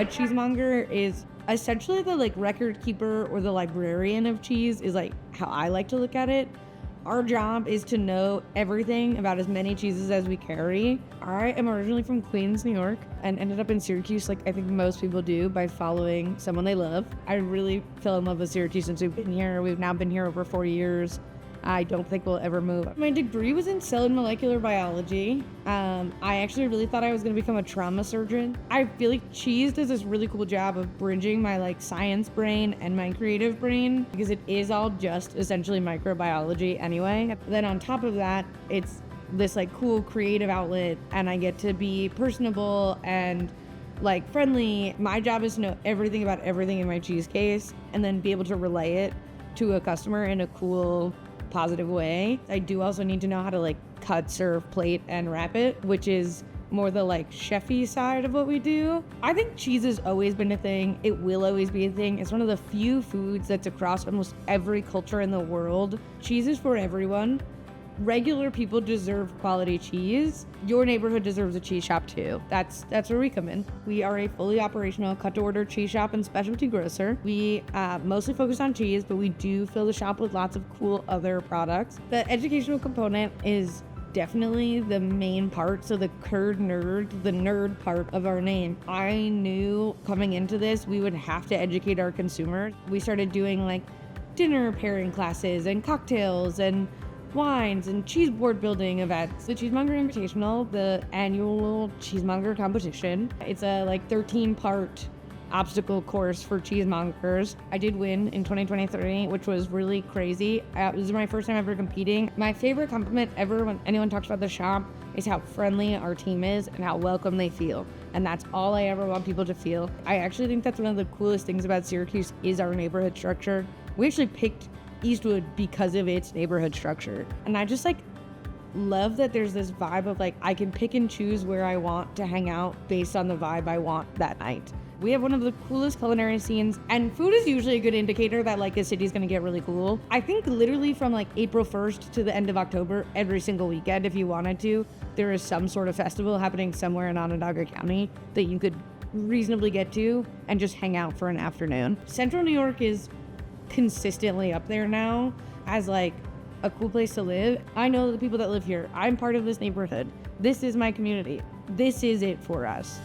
A cheesemonger is essentially the like record keeper or the librarian of cheese is like how I like to look at it. Our job is to know everything about as many cheeses as we carry. I am originally from Queens, New York, and ended up in Syracuse like I think most people do by following someone they love. I really fell in love with Syracuse since we've been here. We've now been here over 4 years. I don't think we'll ever move. My degree was in cell and molecular biology. I actually really thought I was gonna become a trauma surgeon. I feel like cheese does this really cool job of bridging my like science brain and my creative brain because it is all just essentially microbiology anyway. Then on top of that, it's this like cool creative outlet and I get to be personable and like friendly. My job is to know everything about everything in my cheese case and then be able to relay it to a customer in a cool, positive way. I do also need to know how to like cut, serve, plate, and wrap it, which is more the like chefy side of what we do. I think cheese has always been a thing. It will always be a thing. It's one of the few foods that's across almost every culture in the world. Cheese is for everyone. Regular people deserve quality cheese. Your neighborhood deserves a cheese shop too. That's where we come in. We are a fully operational cut-to-order cheese shop and specialty grocer. We mostly focus on cheese, but we do fill the shop with lots of cool other products. The educational component is definitely the main part. So the curd nerd, the nerd part of our name. I knew coming into this, we would have to educate our consumers. We started doing like dinner pairing classes and cocktails and wines and cheese board building events. The Cheesemonger Invitational, the annual cheesemonger competition. It's a like 13-part obstacle course for cheesemongers. I did win in 2023, which was really crazy. It was my first time ever competing. My favorite compliment ever when anyone talks about the shop is how friendly our team is and how welcome they feel. And that's all I ever want people to feel. I actually think that's one of the coolest things about Syracuse is our neighborhood structure. We actually picked Eastwood because of its neighborhood structure. And I just like love that there's this vibe of like I can pick and choose where I want to hang out based on the vibe I want that night. We have one of the coolest culinary scenes, and food is usually a good indicator that like a city's gonna get really cool. I think literally from like April 1st to the end of October, every single weekend, if you wanted to, there is some sort of festival happening somewhere in Onondaga County that you could reasonably get to and just hang out for an afternoon. Central New York is consistently up there now as like a cool place to live. I know the people that live here. I'm part of this neighborhood. This is my community. This is it for us.